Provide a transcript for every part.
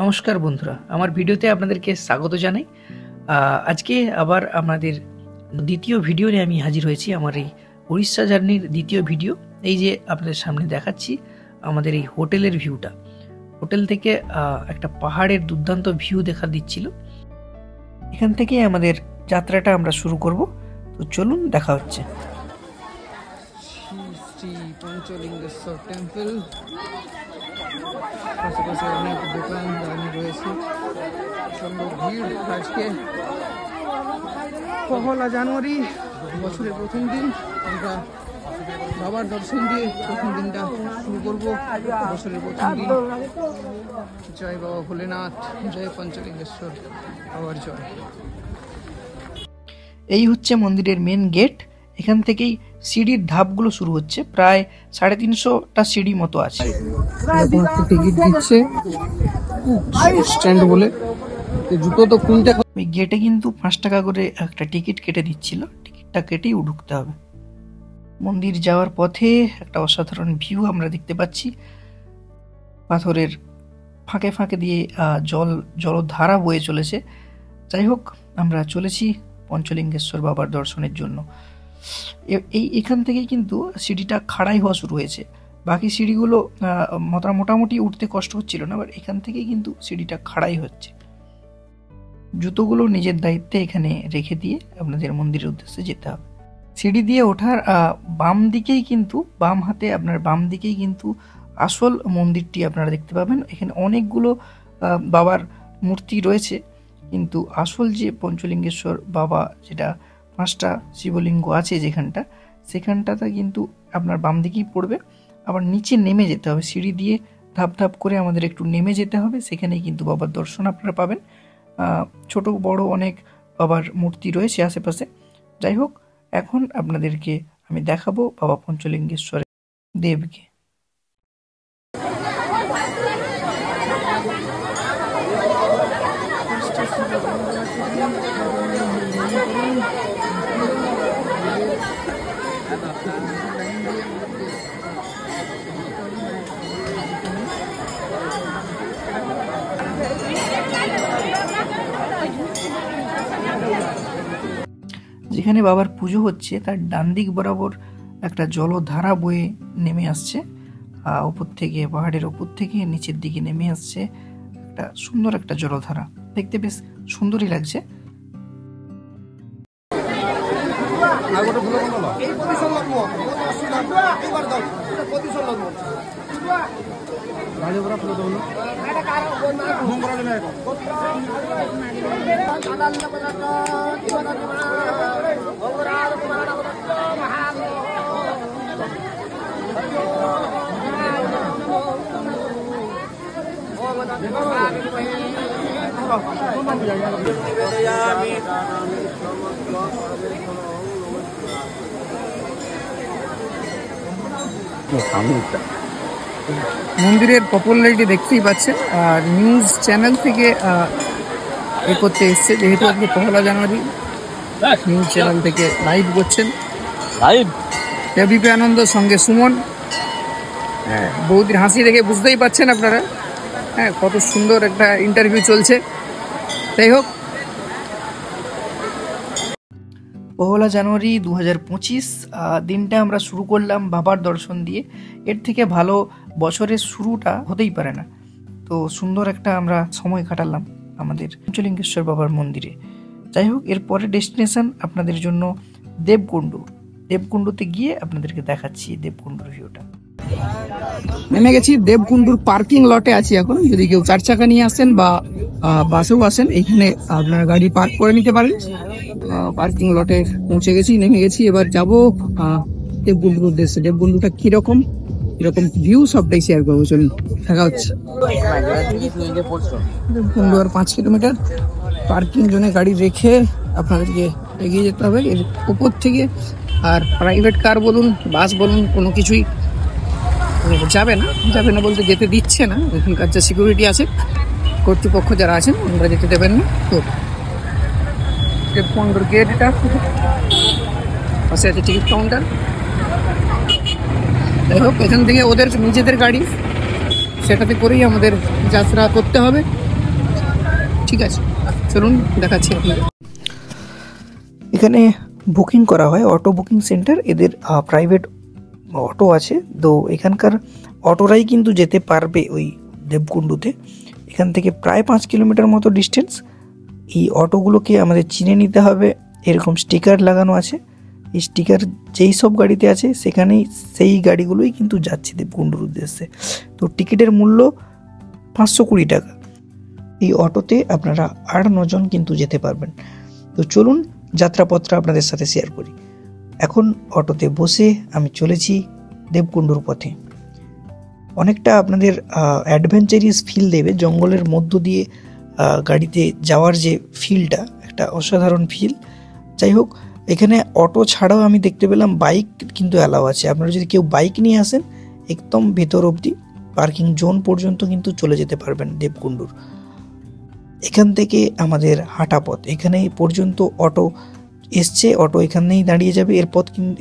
নমস্কার বন্ধুরা, আমার ভিডিওতে আপনাদেরকে স্বাগত জানাই। আজকে আবার আমাদের দ্বিতীয় ভিডিও নিয়ে আমি হাজির হয়েছি। আমার এই উড়িষ্যা জার্নির দ্বিতীয় ভিডিও। এই যে আপনাদের সামনে দেখাচ্ছি আমাদের এই হোটেলের ভিউটা। হোটেল থেকে একটা পাহাড়ের দুর্দান্ত ভিউ দেখা দিচ্ছিল। এখান থেকে আমাদের যাত্রাটা আমরা শুরু করব। তো চলুন, দেখা হচ্ছে। শ্রী পঞ্চলিঙ্গেশ্বর টেম্পল, আশেপাশে অনেক দোকান দানি রয়েছে, সুন্দর ভিড়। আজকে পহেলা জানুয়ারি, বছরের প্রথম দিন। আমরা বাবার দর্শন দিয়ে প্রথম দিনটা শুরু করব। বছরের প্রথম দিন। জয় বাবা ভোলেনাথ, জয় পঞ্চলিঙ্গেশ্বর বাবার জয়। এই হচ্ছে মন্দিরের মেন গেট। এখান থেকেই সিঁড়ির ধাপগুলো শুরু হচ্ছে। প্রায় 350টা সিঁড়ি মতো আছে। টিকিট দিচ্ছে স্ট্যান্ড বলে, জুতো তো কোনটা। ওই গেটে কিন্তু 5 টাকা করে একটা টিকিট কেটে দিচ্ছিল। টিকিটটা কেটেই ঢুকতে হবে। মন্দির যাওয়ার পথে একটা অসাধারণ ভিউ আমরা দেখতে পাচ্ছি। পাথরের ফাঁকে ফাঁকে দিয়ে জলধারা বয়ে চলেছে। যাই হোক, আমরা চলেছি পঞ্চলিঙ্গেশ্বর বাবার দর্শনের জন্য। এখান থেকেই কিন্তু সিঁড়িটা খাড়াই হওয়া শুরু হয়েছে। বাকি সিঁড়িগুলো মোটামুটি উঠতে কষ্ট হচ্ছিল না, বাট এখান থেকেই কিন্তু সিঁড়িটা খাড়াই হচ্ছে। জুতোগুলো নিজের দায়িত্বে এখানে রেখে দিয়ে আপনাদের মন্দিরের উদ্দেশ্যে যেতে হবে। সিঁড়ি দিয়ে ওঠার বাম দিকেই কিন্তু, বাম হাতে আপনার বাম দিকেই কিন্তু আসল মন্দিরটি আপনারা দেখতে পাবেন। এখানে অনেকগুলো বাবার মূর্তি রয়েছে, কিন্তু আসল যে পঞ্চলিঙ্গেশ্বর বাবা, যেটা 5টা শিবলিঙ্গ আছে সেখানটাতে কিন্তু আপনার বাম দিকেই পড়বে। আবার নিচে নেমে যেতে হবে, সিঁড়ি দিয়ে ধাপ ধাপ করে আমাদের একটু নেমে যেতে হবে। সেখানেই কিন্তু বাবার দর্শন আপনারা পাবেন। ছোট বড় অনেক বাবার মূর্তি রয়েছে আশেপাশে। যাই হোক, এখন আপনাদেরকে আমি দেখাবো বাবা পঞ্চলিঙ্গেশ্বর দেবকে। যেখানে বাবার পুজো হচ্ছে তার ডান দিক বরাবর একটা জলধারা বয়ে নেমে আসছে। উপর থেকে, পাহাড়ের উপর থেকে নিচের দিকে নেমে আসছে একটা সুন্দর একটা জলধারা। দেখতে বেশ সুন্দরই লাগছে। মন্দিরের পপুলারিটি দেখতেই পাচ্ছেন। আর নিউজ চ্যানেল থেকে এ করতে এসছে, যেহেতু আজকে পহেলা জানুয়ারি। নিউজ চ্যানেল থেকে লাইভ করছেন, এবিপি আনন্দ সঙ্গে সুমন। বৌদির হাসি দেখে বুঝতেই পাচ্ছেন আপনারা কত সুন্দর একটা ইন্টারভিউ চলছে। যাই হোক, পহেলা জানুয়ারি 2025 দিনটা আমরা শুরু করলাম বাবার দর্শন দিয়ে। এর থেকে ভালো বছরের শুরুটা হতেই পারে না। তো সুন্দর একটা আমরা সময় কাটালাম আমাদের পঞ্চলিঙ্গেশ্বর বাবার মন্দিরে। যাই হোক, এরপরে ডেস্টিনেশন আপনাদের জন্য দেবকুণ্ডুতে গিয়ে আপনাদেরকে দেখাচ্ছি দেবকুণ্ডুর ভিউটা। নেমে গেছি দেবকুণ্ডুর পার্কিং লটে আছি এখন। যদি কেউ 4 চাকা নিয়ে আসেন বা বাসেও আসেন, এইখানে আপনারা গাড়ি পার্ক করে নিতে পারেন। পার্কিং লটে পৌঁছে গেছি, নেমে গেছি। এবার যাবো দেবকুণ্ডুর উদ্দেশ্যে। দেবকুণ্ডুটা কিরকম ভিউ সবটাই শেয়ার করবো। চলুন, দেখা হচ্ছে। দেবকুণ্ডু আর 5 কিলোমিটার। পার্কিং জোনে গাড়ি রেখে আপনাদেরকে এগিয়ে যেতে হবে এর উপর থেকে। আর প্রাইভেট কার বলুন, বাস বলুন, কোনো কিছুই যাবে না বলতে যেতে দিচ্ছে না। এখানকার যে সিকিউরিটি আছে, কর্তৃপক্ষ যারা আছেন, ওনারা যেতে দেবেন না। তো দেবকুণ্ডুর গেটটা পাশে আছে টিকিট কাউন্টার। যাই হোক, এখান থেকে ওদের নিজেদের গাড়ি, সেটাতে করেই আমাদের যাত্রা করতে হবে। ঠিক আছে, চলুন দেখাচ্ছি আপনাদের। এখানে বুকিং করা হয়, অটো বুকিং সেন্টার, এদের প্রাইভেট অটো আছে। তো এখানকার অটোরাই কিন্তু যেতে পারবে ওই দেবকুণ্ডুতে। এখান থেকে প্রায় 5 কিলোমিটার মতো ডিস্টেন্স। এই অটোগুলোকে আমাদের চিনে নিতে হবে, এরকম স্টিকার লাগানো আছে। এই স্টিকার যেই সব গাড়িতে আছে সেখানেই সেই গাড়িগুলোই কিন্তু যাচ্ছে দেবকুণ্ডুর উদ্দেশ্যে। তো টিকিটের মূল্য 520 টাকা। এই অটোতে আপনারা 8-9 জন কিন্তু যেতে পারবেন। তো চলুন যাত্রাপত্র আপনাদের সাথে শেয়ার করি। এখন অটোতে বসে আমি চলেছি দেবকুণ্ডুর পথে। অনেকটা আপনাদের অ্যাডভেঞ্চারিয়াস ফিল দেবে, জঙ্গলের মধ্য দিয়ে গাড়িতে যাওয়ার যে ফিলটা, একটা অসাধারণ ফিল। যাই হোক, এখানে অটো ছাড়াও আমি দেখতে পেলাম বাইক কিন্তু অ্যালাউ আছে। আপনারা যদি কেউ বাইক নিয়ে আসেন, একদম ভেতর অবধি পার্কিং জোন পর্যন্ত কিন্তু চলে যেতে পারবেন দেবকুণ্ডুর। এখান থেকে আমাদের হাঁটা পথ, এখানে পর্যন্ত অটো এসছে, অটো এখানেই দাঁড়িয়ে যাবে।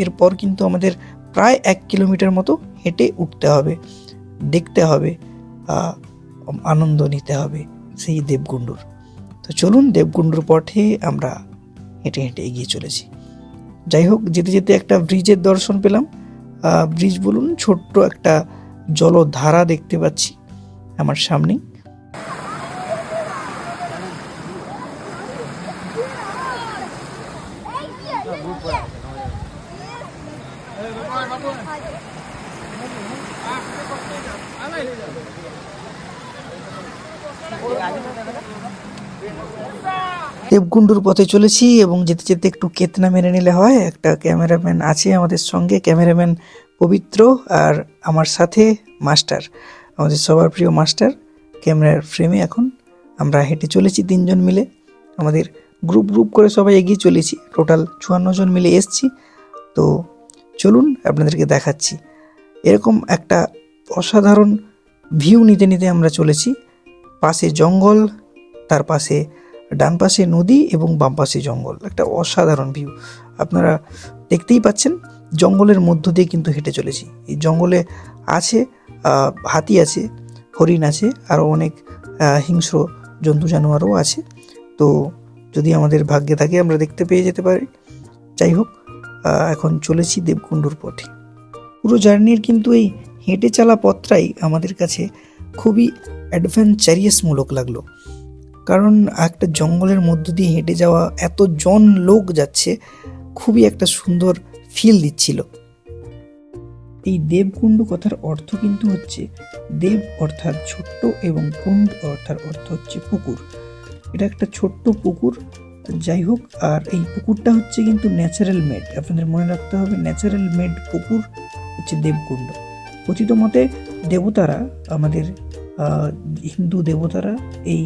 এরপর কিন্তু আমাদের প্রায় 1 কিলোমিটার মতো হেঁটে উঠতে হবে, দেখতে হবে, আনন্দ নিতে হবে সেই দেবকুণ্ডুর। তো চলুন দেবকুণ্ডুর পথে আমরা হেঁটে হেঁটে এগিয়ে চলেছি। যাই হোক, যেতে যেতে একটা ব্রিজের দর্শন পেলাম। ব্রিজ বলুন, ছোট্ট একটা জলধারা দেখতে পাচ্ছি আমার সামনে। দেবকুণ্ডুর পথে চলেছি এবং যেতে যেতে একটু কেতনা মেরে নিলে হয়। একটা ক্যামেরাম্যান আছে আমাদের সঙ্গে, ক্যামেরাম্যান পবিত্র, আর আমার সাথে মাস্টার, আমাদের সবার প্রিয় মাস্টার ক্যামেরার ফ্রেমে। এখন আমরা হেঁটে চলেছি 3 জন মিলে, আমাদের গ্রুপ গ্রুপ করে সবাই এগিয়ে চলেছি। টোটাল 54 জন মিলে এসছি। তো চলুন আপনাদেরকে দেখাচ্ছি। এরকম একটা অসাধারণ ভিউ নিতে নিতে আমরা চলেছি। পাশে জঙ্গল, তার পাশে ডান পাশে নদী এবং বাম পাশে জঙ্গল, একটা অসাধারণ ভিউ আপনারা দেখতেই পাচ্ছেন। জঙ্গলের মধ্য দিয়ে কিন্তু হেঁটে চলেছি। এই জঙ্গলে আছে হাতি আছে, হরিণ আছে, আরও অনেক হিংস্র জন্তু জানোয়ারও আছে। তো যদি আমাদের ভাগ্যে থাকে আমরা দেখতে পেয়ে যেতে পারি। যাই হোক, এখন চলেছি দেবকুণ্ডুর পথে। পুরো জার্নির কিন্তু এই হেঁটে চলা পথটাই আমাদের কাছে খুবই অ্যাডভেঞ্চারিয়াসমূলক লাগলো। কারণ একটা জঙ্গলের মধ্য দিয়ে হেঁটে যাওয়া, এতজন লোক যাচ্ছে, খুবই একটা সুন্দর ফিল দিচ্ছিল। এই দেবকুণ্ড কথার অর্থ কিন্তু হচ্ছে দেব অর্থাৎ ছোট্ট এবং কুণ্ড অর্থাৎ অর্থ হচ্ছে পুকুর। এটা একটা ছোট্ট পুকুর। যাই হোক, আর এই পুকুরটা হচ্ছে কিন্তু ন্যাচারাল মেড। আপনাদের মনে রাখতে হবে, ন্যাচারাল মেড পুকুর হচ্ছে দেবকুণ্ড। কথিত মতে দেবতারা, আমাদের হিন্দু দেবতারা এই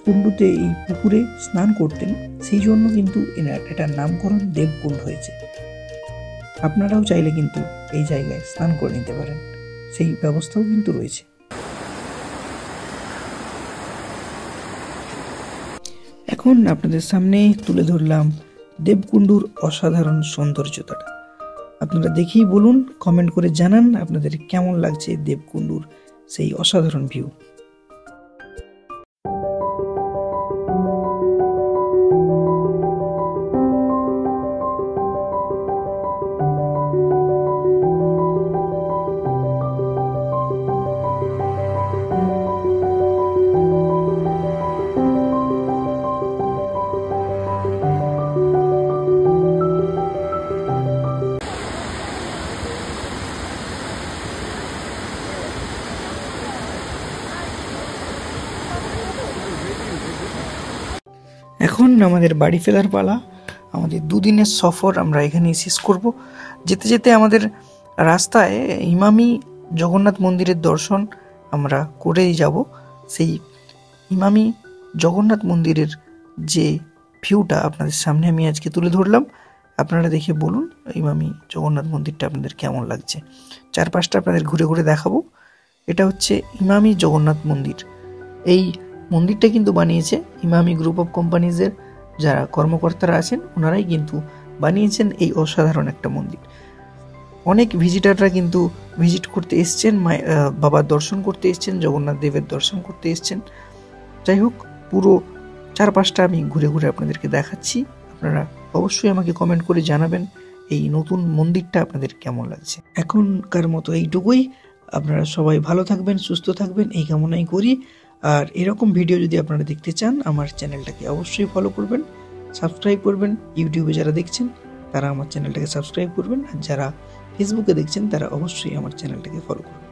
কুণ্ডুতে, এই পুকুরে স্নান করতেন, সেই জন্য কিন্তু এটার নামকরণ দেবকুণ্ড হয়েছে। আপনারাও চাইলে কিন্তু এই জায়গায় স্নান করে নিতে পারেন, সেই ব্যবস্থাও কিন্তু রয়েছে। এখন আপনাদের সামনে তুলে ধরলাম দেবকুণ্ডুর অসাধারণ সৌন্দর্যতা। আপনারা দেখেই বলুন, কমেন্ট করে জানান আপনাদের কেমন লাগছে দেবকুণ্ডুর সেই অসাধারণ ভিউ। এখন আমাদের বাড়ি ফেরার পালা। আমাদের 2 দিনের সফর আমরা এখানেই শেষ করব। যেতে যেতে আমাদের রাস্তায় ইমামি জগন্নাথ মন্দিরের দর্শন আমরা করেই যাব। সেই ইমামি জগন্নাথ মন্দিরের যে ভিউটা আপনাদের সামনে আমি আজকে তুলে ধরলাম, আপনারা দেখে বলুন ইমামি জগন্নাথ মন্দিরটা আপনাদের কেমন লাগছে। চারপাশটা আপনাদের ঘুরে ঘুরে দেখাবো। এটা হচ্ছে ইমামি জগন্নাথ মন্দির। এই মন্দিরটা কিন্তু বানিয়েছে ইমামি গ্রুপ অফ কোম্পানিজের যারা কর্মকর্তারা আছেন, ওনারাই কিন্তু বানিয়েছেন এই অসাধারণ একটা মন্দির। অনেক ভিজিটাররা কিন্তু ভিজিট করতে এসছেন, বাবার দর্শন করতে এসছেন, জগন্নাথ দেবের দর্শন করতে এসছেন। যাই হোক, পুরো চারপাশটা আমি ঘুরে ঘুরে আপনাদেরকে দেখাচ্ছি। আপনারা অবশ্যই আমাকে কমেন্ট করে জানাবেন এই নতুন মন্দিরটা আপনাদের কেমন লাগছে। এখনকার মতো এইটুকুই। আপনারা সবাই ভালো থাকবেন, সুস্থ থাকবেন এই কামনাই করি। আর এরকম ভিডিও যদি আপনারা দেখতে চান আমার চ্যানেলটাকে অবশ্যই ফলো করবেন, সাবস্ক্রাইব করবেন। ইউটিউবে যারা দেখছেন তারা আমার চ্যানেলটাকে সাবস্ক্রাইব করবেন, আর যারা ফেসবুকে দেখছেন তারা অবশ্যই আমার চ্যানেলটাকে ফলো করবেন।